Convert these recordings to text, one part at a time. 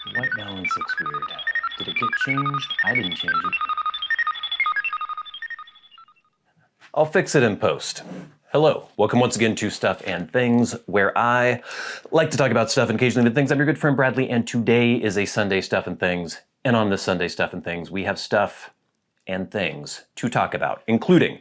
The white balance looks weird. Did it get changed? I didn't change it. I'll fix it in post. Hello, welcome once again to Stuff and Things, where I like to talk about stuff and occasionally the things. I'm your good friend Bradley, and today is a Sunday Stuff and Things. And on this Sunday Stuff and Things, we have stuff and things to talk about, including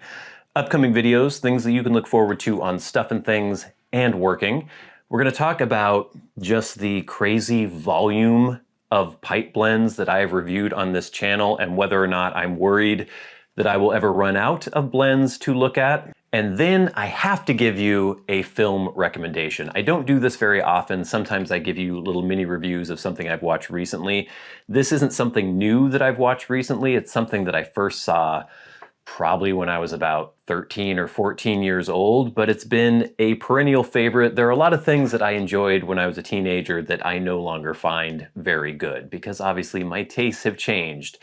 upcoming videos, things that you can look forward to on Stuff and Things and working. We're going to talk about just the crazy volume of pipe blends that I have reviewed on this channel and whether or not I'm worried that I will ever run out of blends to look at. And then I have to give you a film recommendation. I don't do this very often. Sometimes I give you little mini reviews of something I've watched recently. This isn't something new that I've watched recently. It's something that I first saw probably when I was about 13 or 14 years old, but it's been a perennial favorite. There are a lot of things that I enjoyed when I was a teenager that I no longer find very good because obviously my tastes have changed.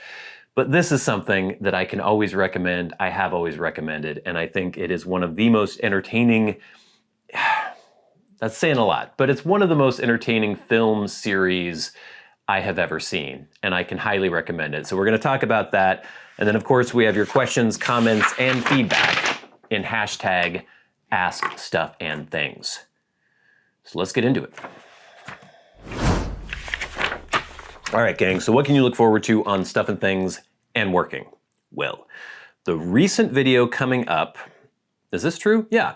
But this is something that I can always recommend, I have always recommended, and I think it is one of the most entertaining, that's saying a lot, but it's one of the most entertaining film series I have ever seen, and I can highly recommend it. So we're gonna talk about that, and then of course we have your questions, comments, and feedback in hashtag askstuffandthings. So let's get into it. All right, gang, so what can you look forward to on Stuff and Things and working? Well, the recent video coming up, is this true? Yeah,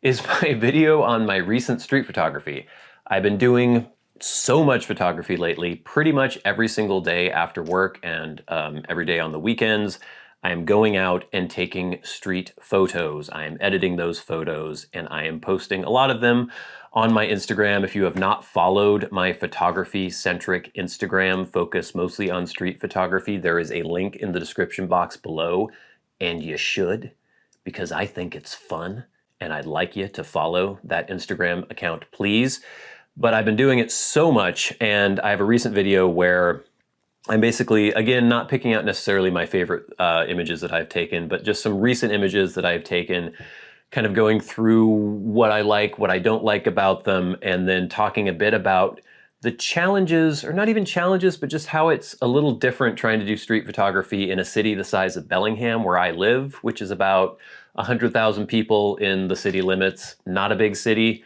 is my video on my recent street photography. I've been doing so much photography lately, pretty much every single day after work and every day on the weekends. I am going out and taking street photos. I am editing those photos and I am posting a lot of them on my Instagram. If you have not followed my photography-centric Instagram, focused mostly on street photography, there is a link in the description box below, and you should, because I think it's fun, and I'd like you to follow that Instagram account, please. But I've been doing it so much, and I have a recent video where I'm basically, again, not picking out necessarily my favorite images that I've taken, but just some recent images that I've taken, kind of going through what I like, what I don't like about them, and then talking a bit about the challenges, or not even challenges, but just how it's a little different trying to do street photography in a city the size of Bellingham, where I live, which is about 100,000 people in the city limits. Not a big city,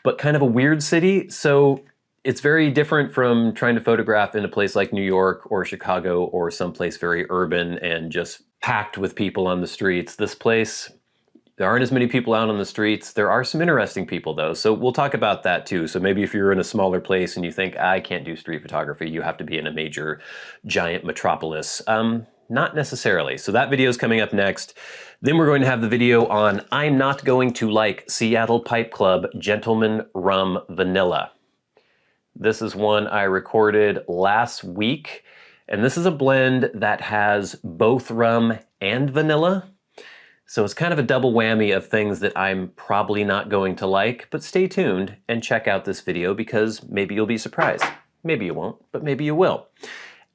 but kind of a weird city. So it's very different from trying to photograph in a place like New York or Chicago or someplace very urban and just packed with people on the streets. This place, there aren't as many people out on the streets. There are some interesting people though, so we'll talk about that too. So maybe if you're in a smaller place and you think, I can't do street photography, you have to be in a major, giant metropolis. Not necessarily. So that video is coming up next. Then we're going to have the video on I'm Not Going to Like Seattle Pipe Club Gentleman Rum Vanilla. This is one I recorded last week, and this is a blend that has both rum and vanilla. So it's kind of a double whammy of things that I'm probably not going to like, but stay tuned and check out this video because maybe you'll be surprised. Maybe you won't, but maybe you will.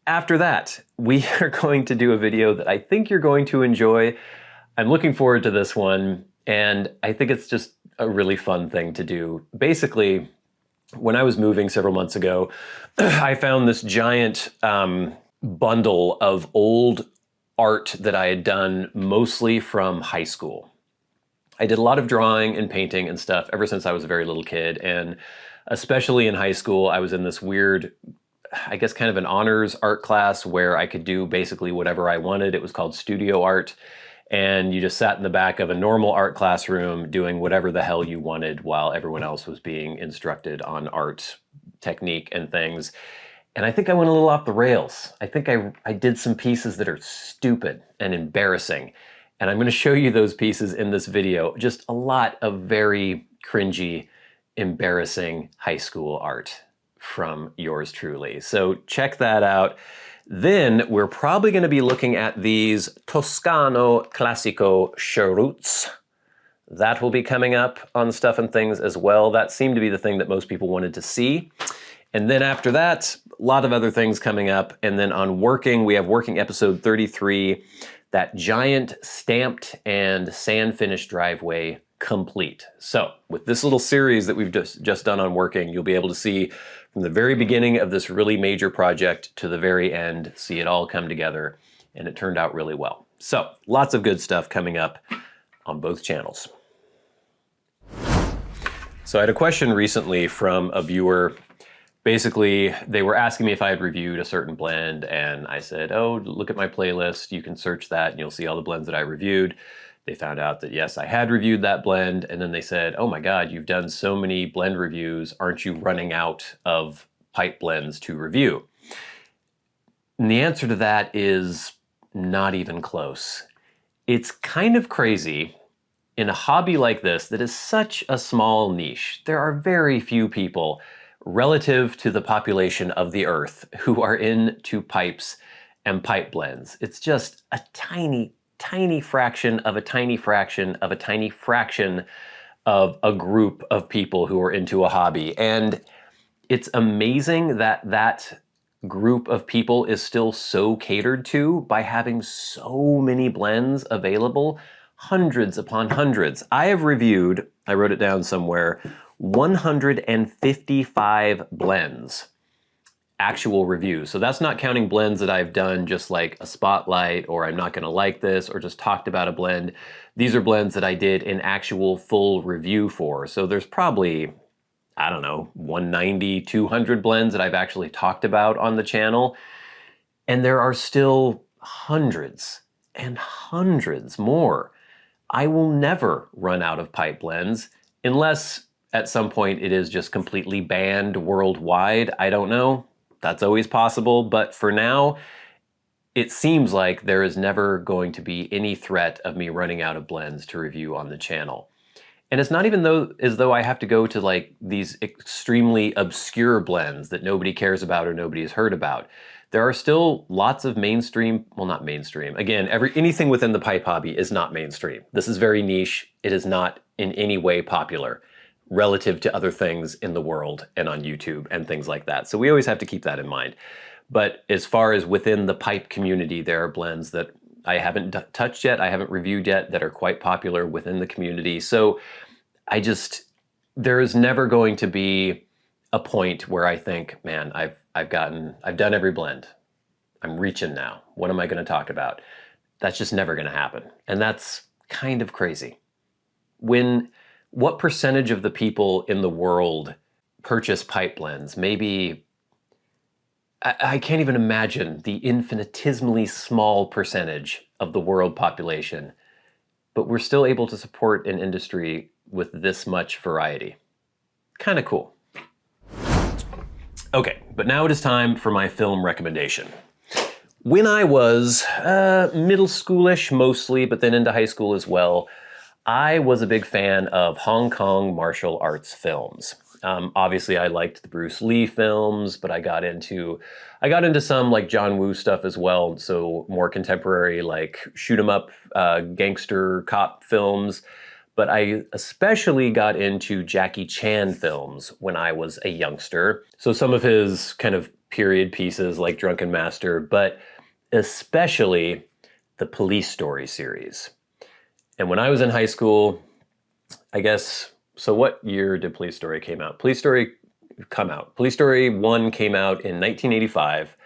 After that, we are going to do a video that I think you're going to enjoy. I'm looking forward to this one, and I think it's just a really fun thing to do. Basically, when I was moving several months ago, I found this giant bundle of old art that I had done mostly from high school. I did a lot of drawing and painting and stuff ever since I was a very little kid, and especially in high school, I was in this weird, I guess kind of an honors art class where I could do basically whatever I wanted. It was called studio art, and you just sat in the back of a normal art classroom doing whatever the hell you wanted while everyone else was being instructed on art technique and things. And I think I went a little off the rails. I think I did some pieces that are stupid and embarrassing. And I'm gonna show you those pieces in this video. Just a lot of very cringy, embarrassing high school art from yours truly. So check that out. Then we're probably gonna be looking at these Toscano Classico cheroots. That will be coming up on Stuff and Things as well. That seemed to be the thing that most people wanted to see. And then after that, a lot of other things coming up. And then on working, we have working episode 33, that giant stamped and sand finished driveway complete. So with this little series that we've just done on working, you'll be able to see from the very beginning of this really major project to the very end, see it all come together, and it turned out really well. So lots of good stuff coming up on both channels. So I had a question recently from a viewer. Basically, they were asking me if I had reviewed a certain blend, and I said, oh, look at my playlist, you can search that and you'll see all the blends that I reviewed. They found out that yes, I had reviewed that blend, and then they said, oh my God, you've done so many blend reviews, aren't you running out of pipe blends to review? And the answer to that is not even close. It's kind of crazy in a hobby like this that is such a small niche. There are very few people relative to the population of the earth who are into pipes and pipe blends. It's just a tiny, tiny fraction of a tiny fraction of a tiny fraction of a group of people who are into a hobby. And it's amazing that that group of people is still so catered to by having so many blends available, hundreds upon hundreds. I have reviewed, I wrote it down somewhere, 155 blends, actual reviews. So that's not counting blends that I've done just like a spotlight, or I'm not gonna like this, or just talked about a blend. These are blends that I did an actual full review for. So there's probably, I don't know, 190, 200 blends that I've actually talked about on the channel. And there are still hundreds and hundreds more. I will never run out of pipe blends unless at some point it is just completely banned worldwide. I don't know. That's always possible. But for now, it seems like there is never going to be any threat of me running out of blends to review on the channel. And it's not even as though I have to go to like these extremely obscure blends that nobody cares about or nobody has heard about. There are still lots of mainstream, well, not mainstream. Again, anything within the pipe hobby is not mainstream. This is very niche. It is not in any way popular relative to other things in the world and on YouTube and things like that. So we always have to keep that in mind. But as far as within the pipe community, there are blends that I haven't touched yet, I haven't reviewed yet, that are quite popular within the community. So there is never going to be a point where I think, man, I've done every blend. I'm reaching now. What am I going to talk about? That's just never going to happen. And that's kind of crazy. What percentage of the people in the world purchase pipe blends? Maybe, I can't even imagine the infinitesimally small percentage of the world population, but we're still able to support an industry with this much variety. Kind of cool. Okay, but now it is time for my film recommendation. When I was middle schoolish mostly, but then into high school as well, I was a big fan of Hong Kong martial arts films. Obviously, I liked the Bruce Lee films, but I got into some like John Woo stuff as well. So more contemporary, like shoot 'em up, gangster cop films. But I especially got into Jackie Chan films when I was a youngster. So some of his kind of period pieces like Drunken Master, but especially the Police Story series. And when I was in high school, I guess, so what year did Police Story came out? Police Story 1 came out in 1985.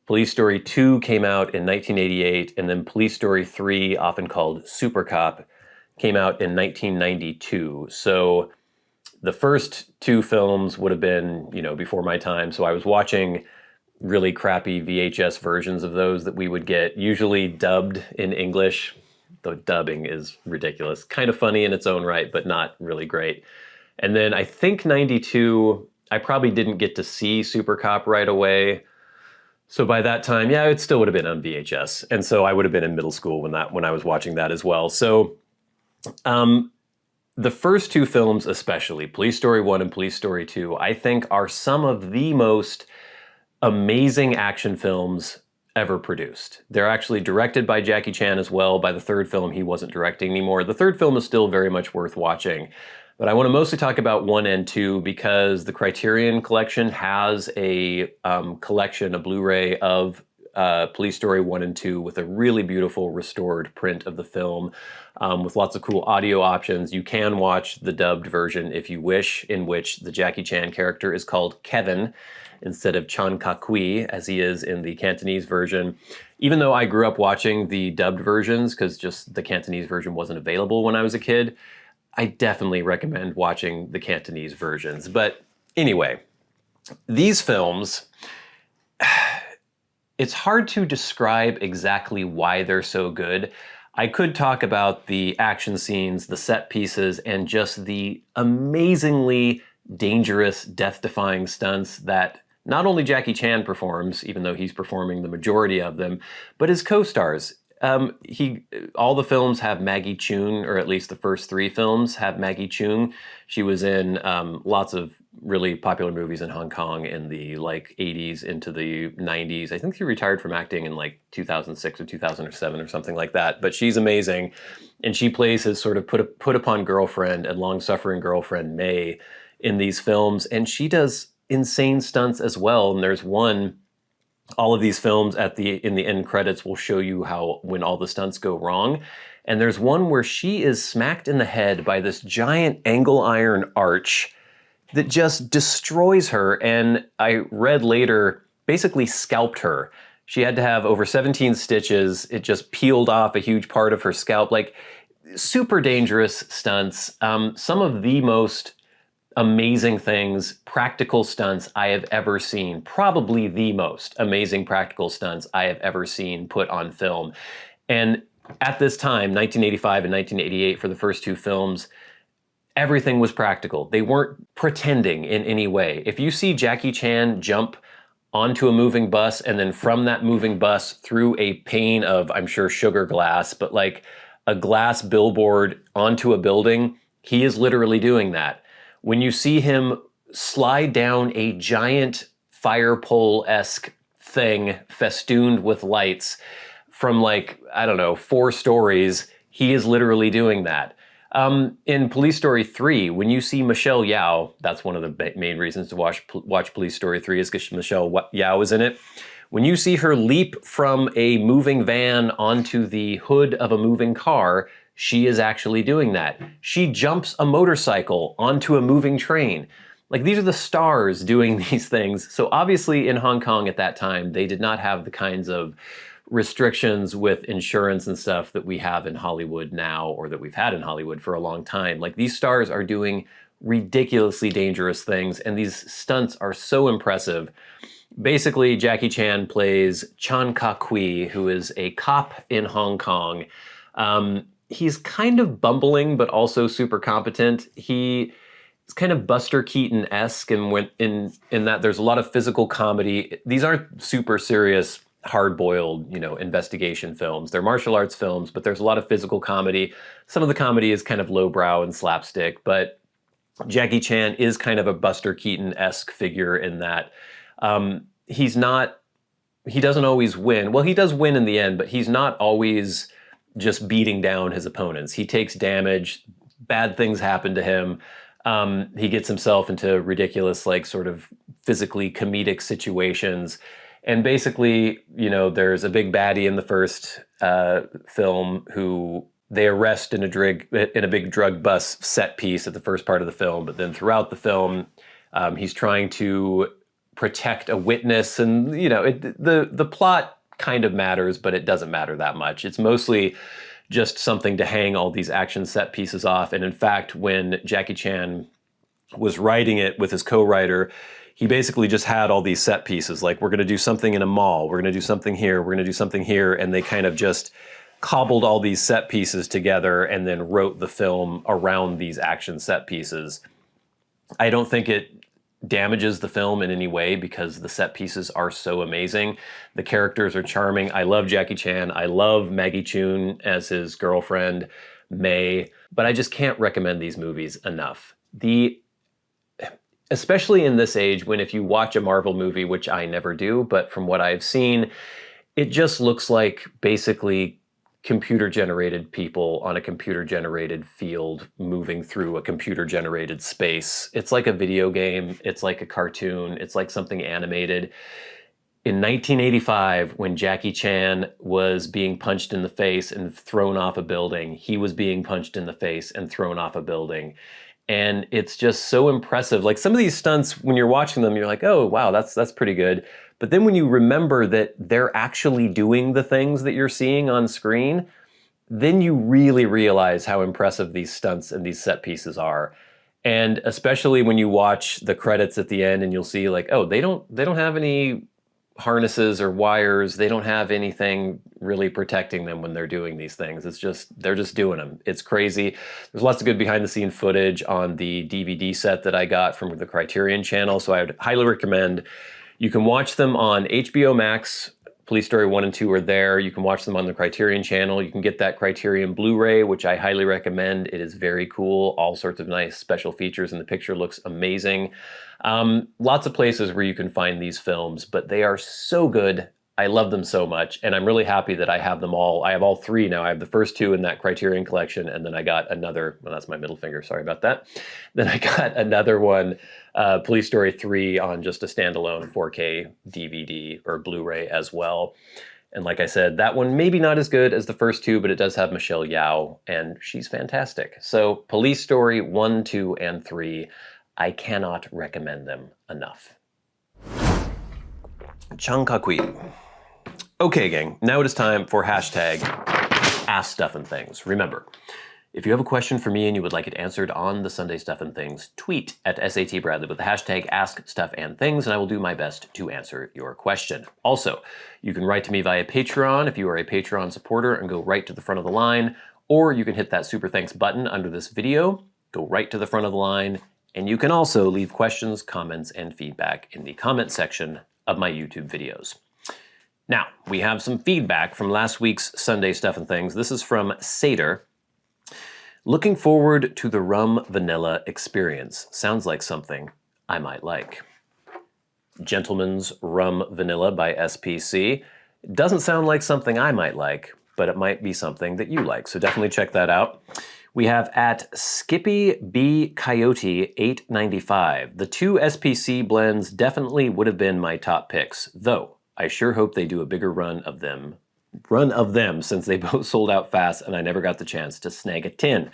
Police Story 2 came out in 1988. And then Police Story 3, often called Super Cop, came out in 1992. So the first two films would have been, before my time. So I was watching really crappy VHS versions of those that we would get, usually dubbed in English. The dubbing is ridiculous. Kind of funny in its own right, but not really great. And then I think 92, I probably didn't get to see Super Cop right away. So by that time, yeah, it still would have been on VHS. And so I would have been in middle school when I was watching that as well. So the first two films especially, Police Story 1 and Police Story 2, I think are some of the most amazing action films ever produced. They're actually directed by Jackie Chan as well. By the third film, he wasn't directing anymore. The third film is still very much worth watching. But I want to mostly talk about 1 and 2 because the Criterion Collection has a collection, a Blu-ray of Police Story 1 and 2 with a really beautiful restored print of the film with lots of cool audio options. You can watch the dubbed version if you wish, in which the Jackie Chan character is called Kevin instead of Chan Kakui, as he is in the Cantonese version. Even though I grew up watching the dubbed versions, because just the Cantonese version wasn't available when I was a kid, I definitely recommend watching the Cantonese versions. But anyway, these films, it's hard to describe exactly why they're so good. I could talk about the action scenes, the set pieces, and just the amazingly dangerous, death-defying stunts that not only Jackie Chan performs, even though he's performing the majority of them, but his co-stars. All the films have Magee Cheung, or at least the first 3 films have Magee Cheung. She was in lots of really popular movies in Hong Kong in the 80s into the 90s. I think she retired from acting in 2006 or 2007 or something like that. But she's amazing, and she plays his sort of put upon girlfriend and long-suffering girlfriend May in these films, and she does insane stunts as well. And there's one. All of these films in the end credits will show you when all the stunts go wrong. And there's one where she is smacked in the head by this giant angle iron arch that just destroys her. And I read later, basically scalped her. She had to have over 17 stitches. It just peeled off a huge part of her scalp. Super dangerous stunts. Some of the most amazing things, practical stunts I have ever seen. Probably the most amazing practical stunts I have ever seen put on film. And at this time, 1985 and 1988, for the first 2 films, everything was practical. They weren't pretending in any way. If you see Jackie Chan jump onto a moving bus and then from that moving bus through a pane of, I'm sure, sugar glass, but a glass billboard onto a building, he is literally doing that. When you see him slide down a giant fire pole-esque thing festooned with lights from 4 stories, he is literally doing that. In Police Story 3, when you see Michelle Yeoh, that's one of the main reasons to watch Police Story 3 is because Michelle Yeoh is in it. When you see her leap from a moving van onto the hood of a moving car, she is actually doing that. She jumps a motorcycle onto a moving train. These are the stars doing these things. So obviously in Hong Kong at that time, they did not have the kinds of restrictions with insurance and stuff that we have in Hollywood now, or that we've had in Hollywood for a long time. These stars are doing ridiculously dangerous things, and these stunts are so impressive. Basically, Jackie Chan plays Chan Kakui, who is a cop in Hong Kong. He's kind of bumbling, but also super competent. He's kind of Buster Keaton-esque in that there's a lot of physical comedy. These aren't super serious, hard-boiled, investigation films. They're martial arts films, but there's a lot of physical comedy. Some of the comedy is kind of lowbrow and slapstick, but Jackie Chan is kind of a Buster Keaton-esque figure in that he doesn't always win. Well, he does win in the end, but he's not always just beating down his opponents. He takes damage, bad things happen to him. He gets himself into ridiculous, sort of physically comedic situations. And basically, there's a big baddie in the first film who they arrest in a big drug bust set piece at the first part of the film. But then throughout the film, he's trying to protect a witness, and the plot kind of matters, but it doesn't matter that much. It's mostly just something to hang all these action set pieces off. And in fact, when Jackie Chan was writing it with his co-writer, he basically just had all these set pieces. We're going to do something in a mall. We're going to do something here. We're going to do something here. And they kind of just cobbled all these set pieces together and then wrote the film around these action set pieces. I don't think it damages the film in any way because the set pieces are so amazing. The characters are charming. I love Jackie Chan. I love Magee Cheung as his girlfriend, May, but I just can't recommend these movies enough. Especially in this age when if you watch a Marvel movie, which I never do, but from what I've seen, it just looks like basically computer-generated people on a computer-generated field moving through a computer-generated space. It's like a video game. It's like a cartoon. It's like something animated. In 1985, when Jackie Chan was being punched in the face and thrown off a building, he was being punched in the face and thrown off a building. And it's just so impressive. Like some of these stunts, when you're watching them, you're like, oh, wow, that's pretty good. But then when you remember that they're actually doing the things that you're seeing on screen, then you really realize how impressive these stunts and these set pieces are. And especially when you watch the credits at the end and you'll see like, oh, they don't have any harnesses or wires. They don't have anything really protecting them when they're doing these things. It's just, they're just doing them. It's crazy. There's lots of good behind the scene footage on the DVD set that I got from the Criterion channel. So I would highly recommend, you can watch them on HBO Max. Police Story 1 and 2 are there. You can watch them on the Criterion channel. You can get that Criterion Blu-ray, which I highly recommend. It is very cool. All sorts of nice special features, and the picture looks amazing. Lots of places where you can find these films, but they are so good. I love them so much, and I'm really happy that I have them all. I have all three now. I have the first two in that Criterion collection, and then I got another, well, that's my middle finger, sorry about that. Then I got another one, Police Story 3 on just a standalone 4K DVD or Blu-ray as well. And like I said, that one maybe not as good as the first two, but it does have Michelle Yeoh, and she's fantastic. So Police Story 1, 2, and 3, I cannot recommend them enough. ConCoClem. Okay, gang, now it is time for hashtag #AskStuffandThings. Remember, if you have a question for me and you would like it answered on the Sunday Stuff and Things, tweet at SATBradley with the hashtag #AskStuffandThings, and I will do my best to answer your question. Also, you can write to me via Patreon if you are a Patreon supporter and go right to the front of the line, or you can hit that Super Thanks button under this video, go right to the front of the line, and you can also leave questions, comments, and feedback in the comment section of my YouTube videos. Now, we have some feedback from last week's Sunday Stuff and Things. This is from Sater. Looking forward to the rum vanilla experience. Sounds like something I might like. Gentleman's Rum Vanilla by SPC. Doesn't sound like something I might like, but it might be something that you like, so definitely check that out. We have at Skippy B Coyote 895. The two SPC blends definitely would have been my top picks, though I sure hope they do a bigger run of them since they both sold out fast and I never got the chance to snag a tin.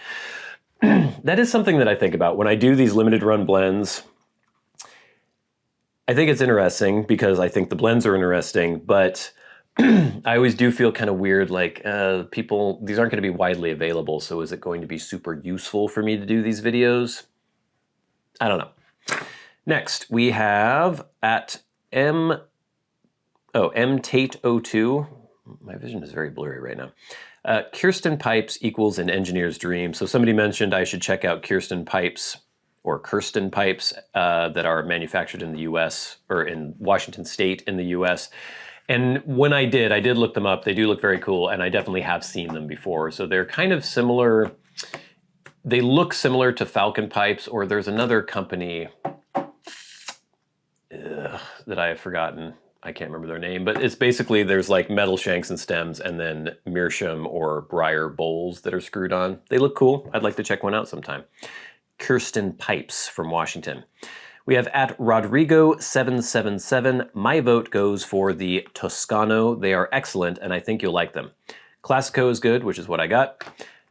That is something that I think about when I do these limited run blends. I think it's interesting because I think the blends are interesting, but I always do feel kind of weird, like these aren't going to be widely available, so is it going to be super useful for me to do these videos? I don't know. Next, we have at MTate02. My vision is very blurry right now. Kirsten Pipes equals an engineer's dream. So somebody mentioned I should check out Kirsten Pipes that are manufactured in the US or in Washington State in the US. And when I did look them up. They do look very cool, and I definitely have seen them before. So they're kind of similar. They look similar to Falcon Pipes, or there's another company that I have forgotten. I can't remember their name, but it's basically there's like metal shanks and stems and then meerschaum or briar bowls that are screwed on. They look cool. I'd like to check one out sometime. Kirsten Pipes from Washington. We have at Rodrigo777, my vote goes for the Toscano. They are excellent, and I think you'll like them. Classico is good, which is what I got,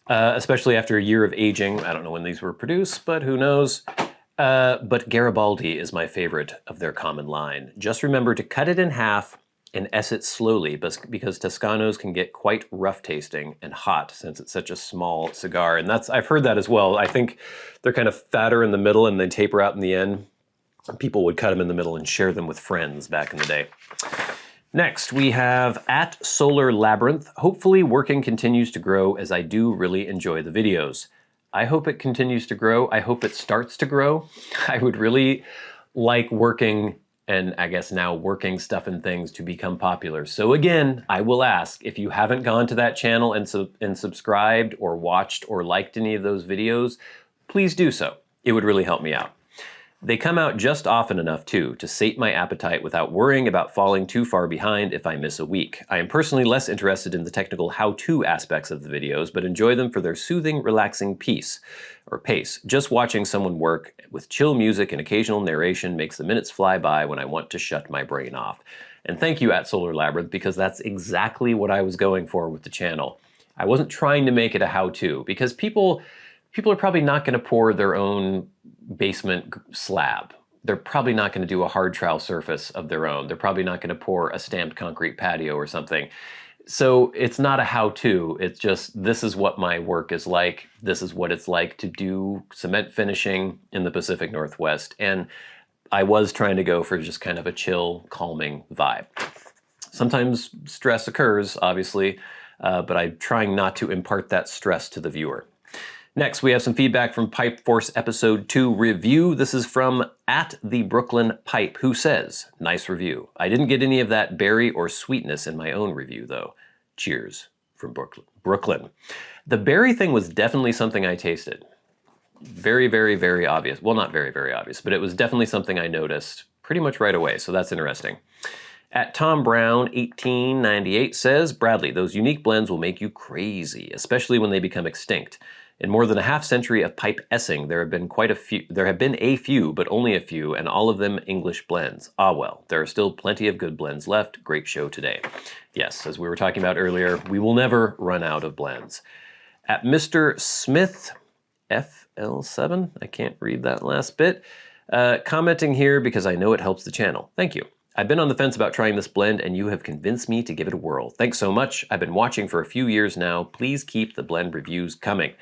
especially after a year of aging. I don't know when these were produced, but who knows. But Garibaldi is my favorite of their common line. Just remember to cut it in half and ess it slowly, because Toscanos can get quite rough tasting and hot since it's such a small cigar. And I've heard that as well. I think they're kind of fatter in the middle and they taper out in the end. People would cut them in the middle and share them with friends back in the day. Next, we have at Solar Labyrinth. Hopefully working continues to grow, as I do really enjoy the videos. I hope it continues to grow. I hope it starts to grow. I would really like working, and I guess now working Stuff and Things to become popular. So again, I will ask, if you haven't gone to that channel and subscribed or watched or liked any of those videos, please do so. It would really help me out. They come out just often enough, too, to sate my appetite without worrying about falling too far behind if I miss a week. I am personally less interested in the technical how-to aspects of the videos, but enjoy them for their soothing, relaxing pace. Just watching someone work with chill music and occasional narration makes the minutes fly by when I want to shut my brain off. And thank you, @SolarLabyrinth, because that's exactly what I was going for with the channel. I wasn't trying to make it a how-to, because people are probably not going to pour their own basement slab. They're probably not going to do a hard trowel surface of their own. They're probably not going to pour a stamped concrete patio or something. So it's not a how-to. It's just, this is what my work is like. This is what it's like to do cement finishing in the Pacific Northwest. And I was trying to go for just kind of a chill, calming vibe. Sometimes stress occurs, obviously, but I'm trying not to impart that stress to the viewer. Next, we have some feedback from Pipe Force Episode 2 Review. This is from @TheBrooklynPipe, who says, nice review. I didn't get any of that berry or sweetness in my own review, though. Cheers from Brooklyn. The berry thing was definitely something I tasted. Very, very, very obvious. Well, not very, very obvious, but it was definitely something I noticed pretty much right away, so that's interesting. @TomBrown1898 says, Bradley, those unique blends will make you crazy, especially when they become extinct. In more than a half-century of pipe essing, there have been a few, but only a few, and all of them English blends. Ah well, there are still plenty of good blends left. Great show today. Yes, as we were talking about earlier, we will never run out of blends. Mr. Smith, FL7, I can't read that last bit, commenting here because I know it helps the channel. Thank you. I've been on the fence about trying this blend, and you have convinced me to give it a whirl. Thanks so much. I've been watching for a few years now. Please keep the blend reviews coming.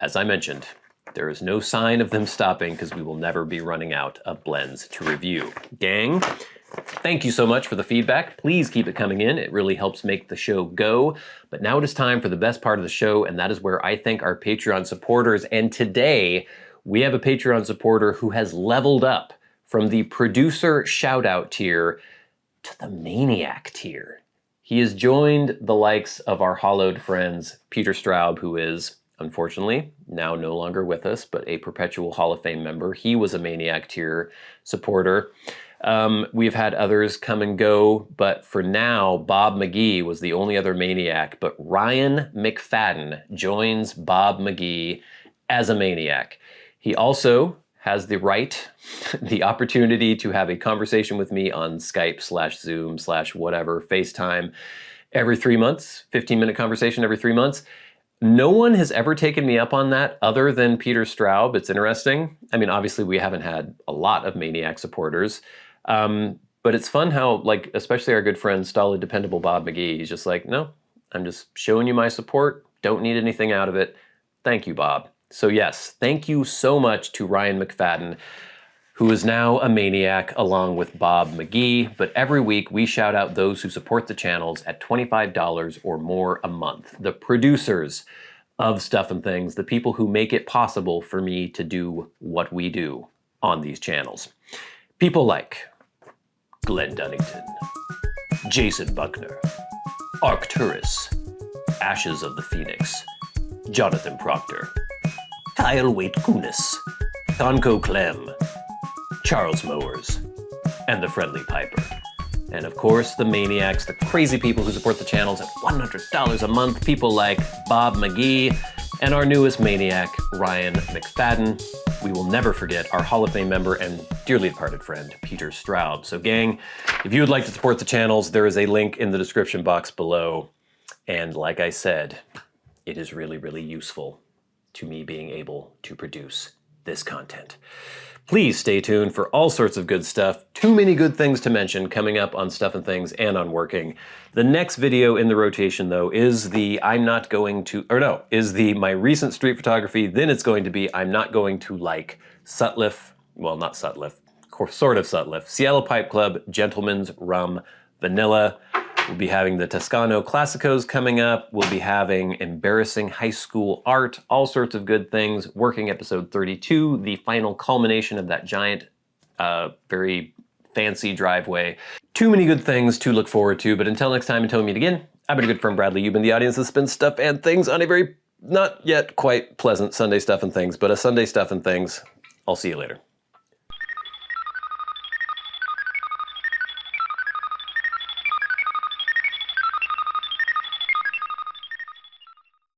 As I mentioned, there is no sign of them stopping because we will never be running out of blends to review. Gang, thank you so much for the feedback. Please keep it coming in. It really helps make the show go. But now it is time for the best part of the show, and that is where I thank our Patreon supporters. And today, we have a Patreon supporter who has leveled up from the producer shout-out tier to the Maniac tier. He has joined the likes of our hollowed friends, Peter Straub, who is, unfortunately, now no longer with us, but a perpetual Hall of Fame member. He was a Maniac tier supporter. We've had others come and go, but for now, Bob Magee was the only other Maniac, but Ryan McFadin joins Bob Magee as a Maniac. He also has the right, the opportunity to have a conversation with me on Skype / Zoom / whatever, FaceTime every 3 months, 15-minute conversation every 3 months. No one has ever taken me up on that other than Peter Straub. It's interesting. I mean, obviously we haven't had a lot of Maniac supporters, but it's fun how, like, especially our good friend, Stolid Dependable Bob Magee, he's just like, no, I'm just showing you my support. Don't need anything out of it. Thank you, Bob. So yes, thank you so much to Ryan McFadin, who is now a Maniac along with Bob Magee. But every week we shout out those who support the channels at $25 or more a month. The producers of Stuff and Things, the people who make it possible for me to do what we do on these channels. People like Glenn Dunnington, Jason Buckner, Arcturus, Ashes of the Phoenix, Jonathon Proctor, Kyle Waitkunas, ConCoClem, Charles Mowers, and the Friendly Piper. And of course, the Maniacs, the crazy people who support the channels at $100 a month, people like Bob Magee, and our newest Maniac, Ryan McFadin. We will never forget our Hall of Fame member and dearly departed friend, Peter Straub. So gang, if you would like to support the channels, there is a link in the description box below. And like I said, it is really, really useful to me being able to produce this content. Please stay tuned for all sorts of good stuff. Too many good things to mention coming up on Stuff and Things and on Working. The next video in the rotation, though, is the my recent street photography. Then it's going to be I'm not going to like Sutliff, well, not Sutliff, sort of Sutliff, Seattle Pipe Club, Gentleman's Rum Vanilla. We'll be having the Toscano Classicos coming up. We'll be having embarrassing high school art, all sorts of good things. Working episode 32, the final culmination of that giant, very fancy driveway. Too many good things to look forward to, but until next time, until we meet again, I've been a good friend Bradley. You've been the audience that's been Stuff and Things on a very not yet quite pleasant Sunday Stuff and Things, but a Sunday Stuff and Things. I'll see you later.